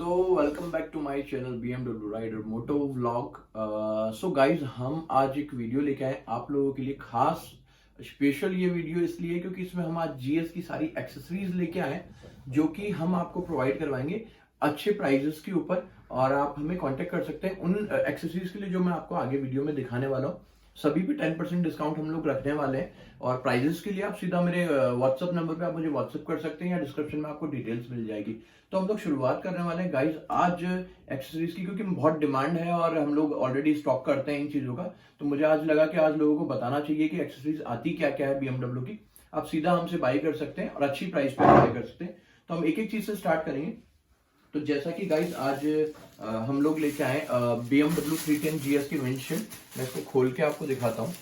So welcome back to my channel BMW rider moto vlog. So guys हम आज एक video लेके आए आप लोगों के लिए खास स्पेशल। ये वीडियो इसलिए क्योंकि इसमें हम आज GS की सारी एक्सेसरीज लेके आए जो कि हम आपको प्रोवाइड करवाएंगे अच्छे प्राइजेस के ऊपर। और आप हमें कांटेक्ट कर सकते हैं उन एक्सेसरीज के लिए जो मैं आपको आगे वीडियो में दिखाने वाला हूँ। सभी पे 10% डिस्काउंट हम लोग रखने वाले हैं। और प्राइजेस के लिए आप सीधा मेरे व्हाट्सअप नंबर पे आप मुझे व्हाट्सअप कर सकते हैं या डिस्क्रिप्शन में आपको डिटेल्स मिल जाएगी। तो हम लोग शुरुआत करने वाले हैं गाइज आज एक्सेसरीज की, क्योंकि बहुत डिमांड है और हम लोग ऑलरेडी स्टॉक करते हैं इन चीजों का। तो मुझे आज लगा कि आज लोगों को बताना चाहिए कि एक्सेसरीज आती क्या क्या है BMW की। आप सीधा हमसे बाई कर सकते हैं और अच्छी प्राइस पे बाई कर सकते हैं। तो हम एक एक चीज से स्टार्ट करेंगे। तो जैसा कि गाइज आज हम लोग लेके आए BMW 310 GS की विंडशील्ड। मैं इसको खोल के आपको दिखाता हूँ।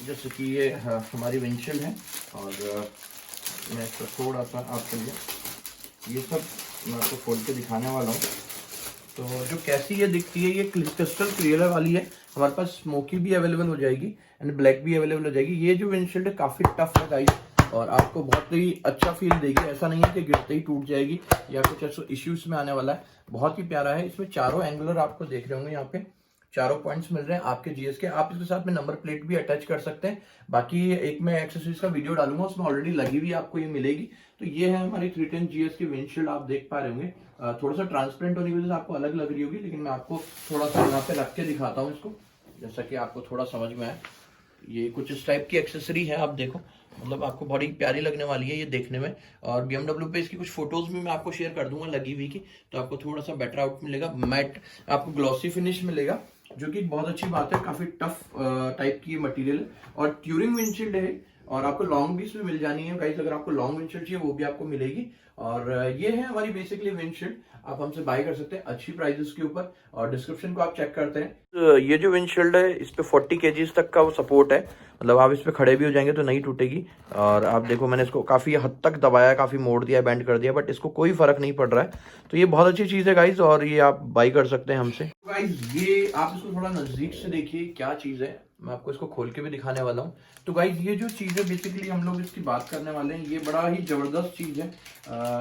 जैसे कि ये हमारी विंडशील्ड है और मैं इसको थोड़ा सा आपके लिए ये सब मैं आपको खोल के दिखाने वाला हूँ। तो जो कैसी ये दिखती है, ये क्रिस्टल क्लियर वाली है। हमारे पास स्मोकी भी अवेलेबल हो जाएगी एंड ब्लैक भी अवेलेबल हो जाएगी। ये जो विंडशील्ड है काफी टफ है गाइस और आपको बहुत ही अच्छा फील देगी। ऐसा नहीं है कि गिरते ही टूट जाएगी या कुछ ऐसा इश्यूज में आने वाला है। बहुत ही प्यारा है। इसमें चारों एंगुलर आपको देख रहे होंगे, यहाँ पे चारों पॉइंट्स मिल रहे हैं आपके GS के। आप इसके साथ में नंबर प्लेट भी अटैच कर सकते हैं। बाकी एक मैं एक्सेसरीज का वीडियो डालूंगा, उसमें ऑलरेडी लगी हुई आपको ये मिलेगी। तो ये है हमारी 310 GS की विंडशील्ड। आप देख पा रहे होंगे थोड़ा सा ट्रांसपेरेंट होने की वजह से आपको अलग लग रही होगी, लेकिन मैं आपको थोड़ा सा यहाँ पे रख के दिखाता हूँ इसको, जैसा कि आपको थोड़ा समझ में आए। ये कुछ इस टाइप की एक्सेसरी है, आप देखो, मतलब आपको बड़ी प्यारी लगने वाली है ये देखने में। और BMW पे इसकी कुछ फोटोज भी मैं आपको शेयर कर दूंगा लगी हुई की, तो आपको थोड़ा सा बेटर आउट मिलेगा। मैट आपको ग्लॉसी फिनिश मिलेगा, जो कि बहुत अच्छी बात है। काफी टफ टाइप की मटेरियल और ट्यूरिंग विंडशील्ड है। और आपको लॉन्ग भी इसमें मिल जानी है गाइस, अगर आपको लॉन्ग विंडशील्ड चाहिए वो भी आपको मिलेगी। और ये है हमारी बेसिकली विंडशील्ड। आप हमसे बाय कर सकते हैं अच्छी प्राइसेस के ऊपर और डिस्क्रिप्शन को आप चेक करते हैं। तो ये जो विंडशील्ड है इस पे 40 kgs तक का वो सपोर्ट है, मतलब आप इस पे खड़े भी हो जाएंगे तो नहीं टूटेगी। और आप देखो मैंने इसको काफी हद तक दबाया, काफी मोड़ दिया, बेंड कर दिया, बट इसको कोई फर्क नहीं पड़ रहा है। तो ये बहुत अच्छी चीज है गाइज और ये आप बाई कर सकते हैं हमसे। गाइज ये आप इसको थोड़ा नजदीक से देखिए क्या चीज है, मैं आपको इसको खोल के भी दिखाने वाला हूँ। तो गाइज ये जो चीज है बेसिकली हम लोग इसकी बात करने वाले हैं, ये बड़ा ही जबरदस्त चीज है।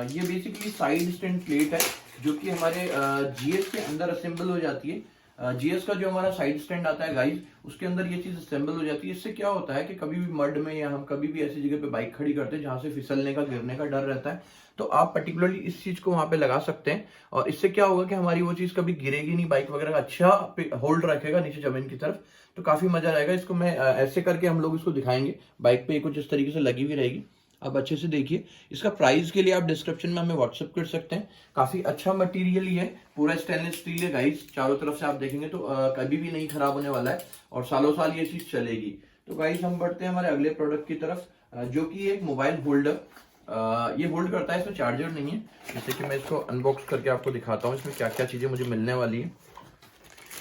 ये बेसिकली साइड स्टैंड प्लेट है जो कि हमारे GS के अंदर असेंबल हो जाती है। GS का जो हमारा साइड स्टैंड आता है गाइज, उसके अंदर ये चीज असेंबल हो जाती है। इससे क्या होता है कि कभी भी मड में या हम कभी भी ऐसी जगह पे बाइक खड़ी करते हैं जहां से फिसलने का, गिरने का डर रहता है, तो आप पर्टिकुलरली इस चीज को वहां पे लगा सकते हैं। और इससे क्या होगा कि हमारी वो चीज कभी गिरेगी नहीं, बाइक वगैरह का अच्छा होल्ड रखेगा नीचे जमीन की तरफ। तो काफी मजा आएगा। इसको मैं ऐसे करके हम लोग इसको दिखाएंगे बाइक पे, कुछ इस तरीके से लगी हुई रहेगी। आप अच्छे से देखिए। इसका प्राइस के लिए आप डिस्क्रिप्शन में हमें व्हाट्सअप कर सकते हैं। काफी अच्छा मटेरियल ही है, पूरा स्टेनलेस स्टील है गाइस। चारों तरफ से आप देखेंगे तो कभी भी नहीं खराब होने वाला है और सालों साल ये चीज चलेगी। तो गाइस हम बढ़ते हैं हमारे अगले प्रोडक्ट की तरफ, जो कि एक मोबाइल होल्डर। ये होल्ड करता है, इसमें चार्जर नहीं है। जैसे कि मैं इसको अनबॉक्स करके आपको दिखाता हूँ इसमें क्या क्या चीजें मुझे मिलने वाली है।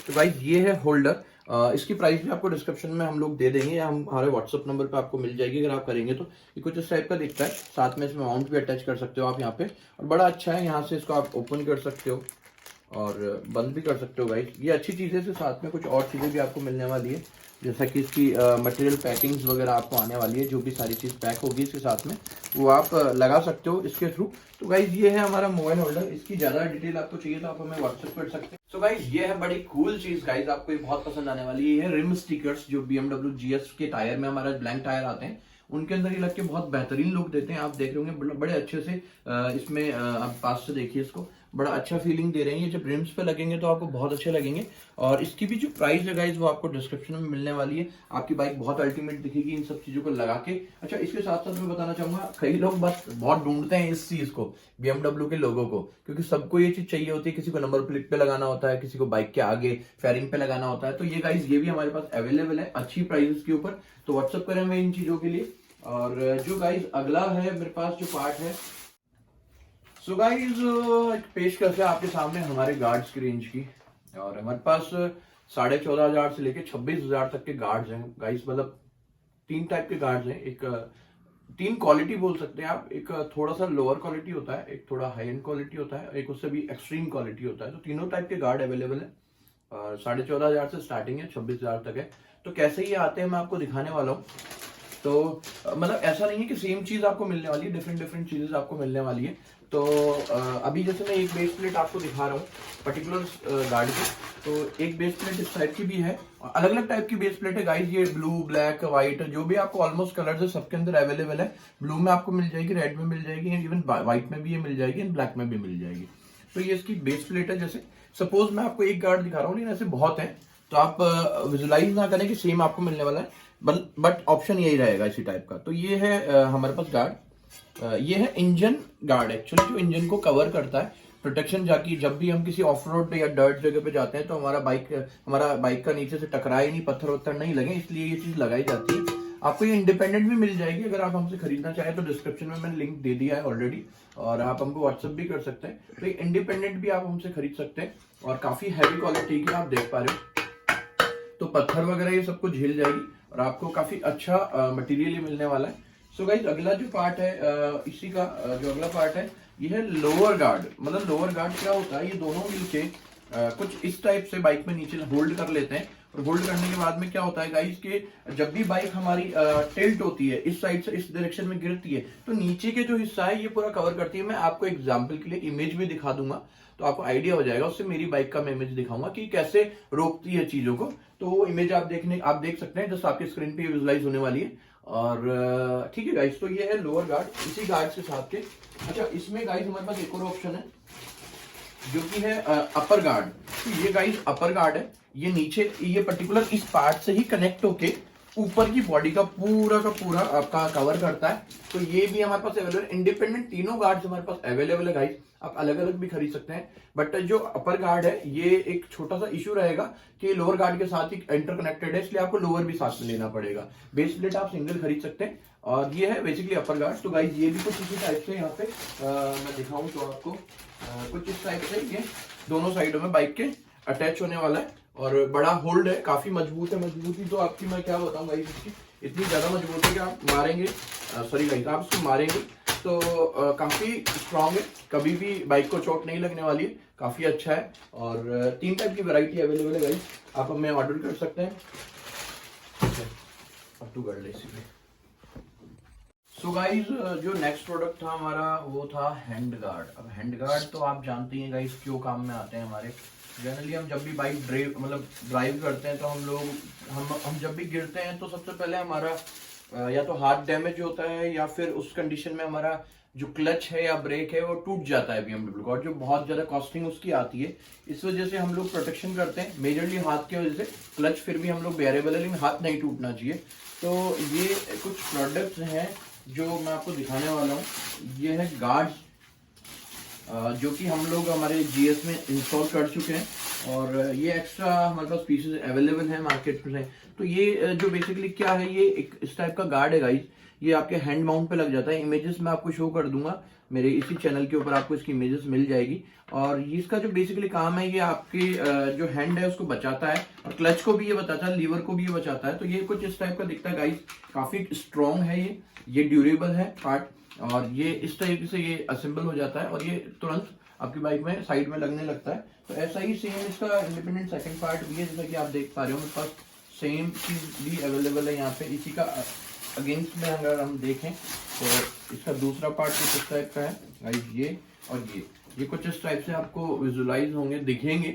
तो गाइस ये है होल्डर। इसकी प्राइस भी आपको डिस्क्रिप्शन में हम लोग दे देंगे या हम हमारे व्हाट्सअप नंबर पे आपको मिल जाएगी अगर आप करेंगे तो। ये कुछ इस टाइप का दिखता है, साथ में इसमें माउंट भी अटैच कर सकते हो आप यहाँ पे। और बड़ा अच्छा है, यहाँ से इसको आप ओपन कर सकते हो और बंद भी कर सकते हो गाइस। ये अच्छी चीज़ है। इसके साथ में कुछ और चीज़ें भी आपको मिलने वाली है, जैसा कि इसकी मटेरियल पैकिंग्स वगैरह आपको आने वाली है। जो भी सारी चीज़ पैक होगी इसके साथ में वो आप लगा सकते हो इसके थ्रू। तो गाइज ये है हमारा मोबाइल होल्डर। इसकी ज़्यादा डिटेल आपको चाहिए तो आप हमें व्हाट्सएप कर सकते हैं। सो गाइज ये है बड़ी कूल चीज़ गाइज, आपको ये बहुत पसंद आने वाली है। ये है रिम स्टिकर्स जो BMW GS के टायर में हमारा ब्लैंक टायर आते हैं उनके अंदर ये लग के बहुत बेहतरीन लुक देते हैं। आप देख रहे होंगे बड़े अच्छे से इसमें आप पास से देखिए इसको, बड़ा अच्छा फीलिंग दे रहे हैं। ये जब रिम्स पे लगेंगे तो आपको बहुत अच्छे लगेंगे। और इसकी भी जो प्राइस है गाइज वो आपको डिस्क्रिप्शन में मिलने वाली है। आपकी बाइक बहुत अल्टीमेट दिखेगी इन सब चीजों को लगा के। अच्छा, इसके साथ साथ मैं बताना चाहूंगा, कई लोग बस बहुत ढूंढते हैं इस चीज को, BMW के लोगों को, क्योंकि सबको ये चीज चाहिए होती है। किसी को नंबर प्लेट पे लगाना होता है, किसी को बाइक के आगे फेयरिंग पे लगाना होता है। तो ये गाइज ये भी हमारे पास अवेलेबल है अच्छी प्राइसेस के ऊपर। तो व्हाट्सअप करें हमें इन चीजों के लिए। और जो गाइज अगला है मेरे पास जो पार्ट है, सो गाइज एक पेशकश है आपके सामने हमारे गार्ड्स की रेंज की। और हमारे पास 14,500 से लेके 26,000 तक के गार्ड्स हैं गाइज। मतलब 3 टाइप के गार्ड्स हैं। एक 3 क्वालिटी बोल सकते हैं आप। एक थोड़ा सा लोअर क्वालिटी होता है, एक थोड़ा हाई एंड क्वालिटी होता है, एक उससे भी एक्सट्रीम क्वालिटी होता है। तो तीनों टाइप के गार्ड अवेलेबल है और 14,500 से स्टार्टिंग है, 26,000 तक है। तो कैसे ये आते हैं मैं आपको दिखाने वाला हूँ। तो मतलब ऐसा नहीं है कि सेम चीज आपको मिलने वाली है, डिफरेंट डिफरेंट चीजेस आपको मिलने वाली है। तो अभी जैसे मैं एक बेस प्लेट आपको दिखा रहा हूँ पर्टिकुलर गार्ड की, तो एक बेस प्लेट इस टाइप की भी है, अलग अलग टाइप की बेस प्लेट है गाइस। ये ब्लू, ब्लैक, व्हाइट, जो भी आपको ऑलमोस्ट कलर्स है सबके अंदर अवेलेबल है। ब्लू में आपको मिल जाएगी, रेड में मिल जाएगी, इवन व्हाइट में भी ये मिल जाएगी, ब्लैक में भी मिल जाएगी। तो ये इसकी बेस प्लेट है। जैसे सपोज मैं आपको एक गार्ड दिखा रहा हूँ, लेकिन ऐसे बहुत है, तो आप विजुलाइज ना करें कि सेम आपको मिलने वाला है, बट ऑप्शन यही रहेगा इसी टाइप का। तो ये है हमारे पास गार्ड। ये है इंजन गार्ड, एक्चुअली जो इंजन को कवर करता है, प्रोटेक्शन, जाकि जब भी हम किसी ऑफ रोड या डर्ट जगह पे जाते हैं तो हमारा बाइक का नीचे से टकराए नहीं, पत्थर वत्थर नहीं लगे, इसलिए ये चीज लगाई जाती है। आपको ये इंडिपेंडेंट भी मिल जाएगी, अगर आप हमसे खरीदना चाहें तो डिस्क्रिप्शन में मैंने लिंक दे दिया है ऑलरेडी, और आप हमको व्हाट्सएप भी कर सकते हैं। तो ये इंडिपेंडेंट भी आप हमसे खरीद सकते हैं, और काफी हैवी क्वालिटी की आप देख पा रहे हो। तो पत्थर वगैरह ये सबको झेल जाएगी, और आपको काफी अच्छा मटेरियल ही मिलने वाला है। सो गाइस, अगला जो पार्ट है इसी का जो अगला पार्ट है, ये है लोअर गार्ड। मतलब लोअर गार्ड क्या होता है, ये दोनों मिलके कुछ इस टाइप से बाइक में नीचे होल्ड कर लेते हैं, और होल्ड करने के बाद में क्या होता है गाइस कि जब भी बाइक हमारी टिल्ट होती है, इस साइड से इस डायरेक्शन में गिरती है, तो नीचे के जो हिस्सा है ये पूरा कवर करती है। मैं आपको एग्जांपल के लिए इमेज भी दिखा दूंगा, तो आपको आइडिया हो जाएगा। उससे मेरी बाइक का मैं इमेज दिखाऊंगा कि कैसे रोकती है चीजों को। तो वो इमेज आप देख सकते हैं, जस्ट आपकी स्क्रीन पे विजुलाइज होने वाली है। और ठीक है गाइस, तो ये है लोअर गार्ड, इसी गार्ड के साथ के। अच्छा, इसमें गाइस हमारे पास एक और ऑप्शन है जो कि है अपर गार्ड। तो ये गाइस अपर गार्ड है, ये नीचे ये पर्टिकुलर इस पार्ट से ही कनेक्ट होके ऊपर की बॉडी का पूरा आपका कवर करता है। तो ये भी हमारे पास अवेलेबल, इंडिपेंडेंट तीनों गार्ड्स हमारे पास अवेलेबल है गाइस। आप अलग अलग भी खरीद सकते हैं, बट जो अपर गार्ड है ये एक छोटा सा इशू रहेगा कि लोअर गार्ड के साथ ही इंटरकनेक्टेड है, इसलिए आपको लोअर भी साथ में लेना पड़ेगा। बेस प्लेट आप सिंगल खरीद सकते हैं, और ये है बेसिकली अपर गार्ड। तो गाइस ये भी कुछ इसी टाइप से यहाँ पे मैं दिखाऊं तो आपको कुछ इस टाइप से ये दोनों साइडों में बाइक के अटैच होने वाला है, और बड़ा होल्ड है, काफी मजबूत है। मजबूती तो आपकी मैं क्या बताऊं गाइस, इसकी इतनी ज्यादा मजबूत है कि आप मारेंगे, सॉरी गाइस, आप इसको मारेंगे तो काफी स्ट्रांग है, कभी भी बाइक को चोट नहीं लगने वाली है, काफी अच्छा है। और 3 टाइप की वैरायटी अवेलेबल है गाइस, आप हमें ऑर्डर कर सकते हैं। अब तू कर ले इसीलिए। सो गाइस, जो नेक्स्ट प्रोडक्ट था हमारा वो था हैंड गार्ड। अब हैंड गार्ड तो आप जानते हैं गाइस क्यों काम में आते हैं हमारे। जनरली हम जब भी बाइक ड्राइव करते हैं तो हम जब भी गिरते हैं तो सबसे पहले हमारा या तो हाथ डैमेज होता है, या फिर उस कंडीशन में हमारा जो क्लच है या ब्रेक है वो टूट जाता है BMW का, और जो बहुत ज्यादा कॉस्टिंग उसकी आती है। इस वजह से हम लोग प्रोटेक्शन करते हैं मेजरली हाथ की वजह से। क्लच फिर भी हम लोग बेरेबल है, लेकिन हाथ नहीं टूटना चाहिए। तो ये कुछ प्रोडक्ट्स हैं जो मैं आपको दिखाने वाला हूँ। ये है गार्ड्स, जो कि हम लोग हमारे GS में इंस्टॉल कर चुके हैं, और ये एक्स्ट्रा हमारे पास पीसेस अवेलेबल है मार्केट में। तो ये जो बेसिकली क्या है, ये एक इस टाइप का गार्ड है गाइस, ये आपके हैंड माउंट पे लग जाता है। इमेजेस मैं आपको शो कर दूंगा, मेरे इसी चैनल के ऊपर आपको इसकी इमेजेस मिल जाएगी। और इसका जो बेसिकली काम है, ये आपकी जो हैंड है उसको बचाता है, और क्लच को भी ये बचाता है, लीवर को भी ये बचाता है। तो ये कुछ इस टाइप का दिखता है गाइस, काफी स्ट्रॉन्ग है, ये ड्यूरेबल है पार्ट, और ये इस तरीके से ये असेंबल हो जाता है, और ये तुरंत आपकी बाइक में साइड में लगने लगता है। तो ऐसा ही सेम इसका इंडिपेंडेंट सेकंड पार्ट भी है, जैसा कि आप देख पा रहे हो मेरे पास सेम चीज भी अवेलेबल है यहाँ पे। इसी का अगेंस्ट में अगर हम देखें तो इसका दूसरा पार्ट कुछ इस टाइप का है गाइस, ये और ये कुछ इस टाइप से आपको विजुलाइज होंगे, दिखेंगे।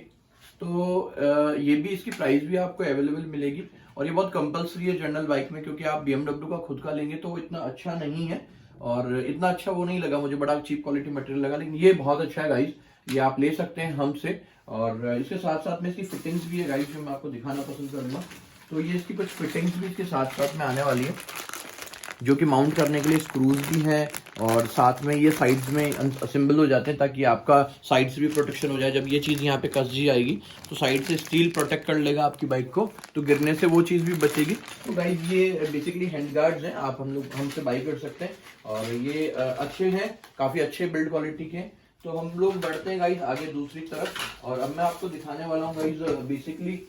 तो ये भी, इसकी प्राइस भी आपको अवेलेबल मिलेगी, और ये बहुत कंपलसरी है जनरल बाइक में, क्योंकि आप BMW का खुद का लेंगे तो वो इतना अच्छा नहीं है, और इतना अच्छा वो नहीं लगा मुझे, बड़ा चीप क्वालिटी मटेरियल लगा। लेकिन ये बहुत अच्छा है गाइस, ये आप ले सकते हैं हमसे। और इसके साथ साथ में इसकी फिटिंग्स भी है गाइस, जो मैं आपको दिखाना पसंद करूंगा। तो ये इसकी कुछ फिटिंग्स भी इसके साथ साथ में आने वाली है, जो कि माउंट करने के लिए स्क्रूज भी हैं, और साथ में ये साइड्स में असेंबल हो जाते हैं, ताकि आपका साइड से भी प्रोटेक्शन हो जाए। जब ये चीज़ यहाँ पे कस जी आएगी तो साइड से स्टील प्रोटेक्ट कर लेगा आपकी बाइक को, तो गिरने से वो चीज़ भी बचेगी। तो गाइस, ये बेसिकली हैंड गार्ड्स हैं, आप हमसे बाई कर सकते हैं, और ये अच्छे हैं, काफ़ी अच्छे बिल्ड क्वालिटी के। तो हम लोग बढ़ते हैं गाइस आगे दूसरी तरफ, और अब मैं आपको दिखाने वाला हूँ गाइस बेसिकली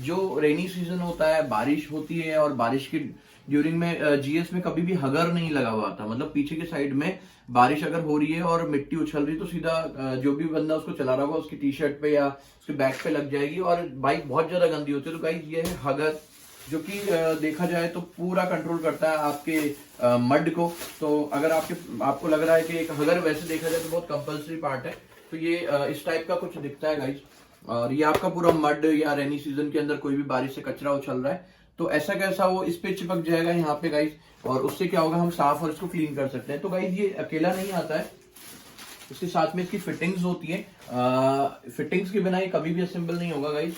जो रेनी सीजन होता है, बारिश होती है, और बारिश की ड्यूरिंग में GS में कभी भी हगर नहीं लगा हुआ था। मतलब पीछे के साइड में बारिश अगर हो रही है और मिट्टी उछल रही, तो सीधा जो भी बंदा उसको चला रहा होगा उसकी टी-शर्ट पे या उसके बैक पे लग जाएगी, और बाइक बहुत ज्यादा गंदी होती है। तो गाइस, ये है हगर, जो कि देखा जाए तो पूरा कंट्रोल करता है आपके मड को। तो अगर आपको लग रहा है कि अगर वैसे देखा जाए तो बहुत कंपल्सरी पार्ट है, तो ये इस टाइप का कुछ दिखता है गाइज। और ये आपका पूरा मड या रेनी सीजन के अंदर कोई भी बारिश से कचरा उछल रहा है तो ऐसा कैसा वो इस पे चिपक जाएगा यहाँ पे गाइज, और उससे क्या होगा हम साफ और इसको क्लीन कर सकते हैं। तो गाइज ये अकेला नहीं आता है, इसके साथ में इसकी फिटिंग्स होती है। फिटिंग्स के बिना ये कभी भी असेंबल नहीं होगा गाइज।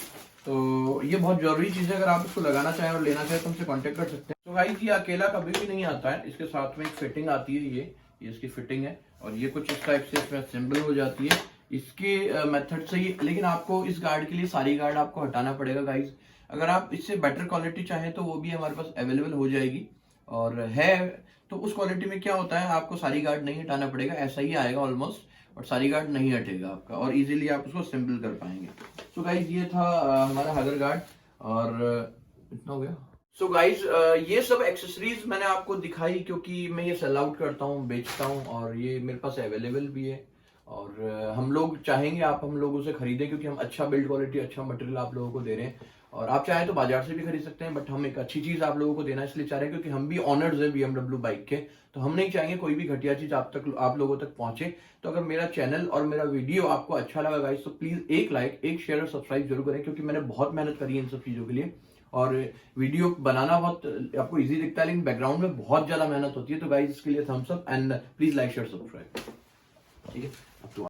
तो ये बहुत जरूरी चीज है, अगर आप इसको लगाना चाहें और लेना चाहें तो हमसे कांटेक्ट कर सकते हैं। तो गाइज ये अकेला कभी भी नहीं आता है, इसके साथ में एक फिटिंग आती है, ये इसकी फिटिंग है और ये कुछ इस टाइप से इसमें असेंबल हो जाती है इसके मेथड से ही। लेकिन आपको इस गार्ड के लिए सारी गार्ड आपको हटाना पड़ेगा गाइज। अगर आप इससे बेटर क्वालिटी चाहें तो वो भी हमारे पास अवेलेबल हो जाएगी और है। तो उस क्वालिटी में क्या होता है, आपको सारी गार्ड नहीं हटाना पड़ेगा, ऐसा ही आएगा ऑलमोस्ट, और सारी गार्ड नहीं हटेगा आपका और इजीली आप उसको असेंबल कर पाएंगे। सो गाइज ये था हमारा हगर गार्ड और इतना हो गया। सो गाइज ये सब एक्सेसरीज मैंने आपको दिखाई क्योंकि मैं ये सेल आउट करता हूँ, बेचता हूँ और ये मेरे पास अवेलेबल भी है। और हम लोग चाहेंगे आप हम लोगों से खरीदें क्योंकि हम अच्छा बिल्ड क्वालिटी, अच्छा मटेरियल आप लोगों को दे रहे हैं। और आप चाहें तो बाजार से भी खरीद सकते हैं, बट हम एक अच्छी चीज आप लोगों को देना इसलिए चाह रहे हैं क्योंकि हम भी ऑनर्स हैं BMW बाइक के। तो हम नहीं चाहेंगे कोई भी घटिया चीज आप लोगों तक पहुंचे। तो अगर मेरा चैनल और मेरा वीडियो आपको अच्छा लगा गाइस तो प्लीज एक लाइक, एक शेयर और सब्सक्राइब जरूर करें क्योंकि मैंने बहुत मेहनत करी है इन सब चीजों के लिए। और वीडियो बनाना बहुत आपको इजी दिखता है लेकिन बैकग्राउंड में बहुत ज्यादा मेहनत होती है। तो गाइस इसके लिए thumbs up and please like share subscribe. ठीक है।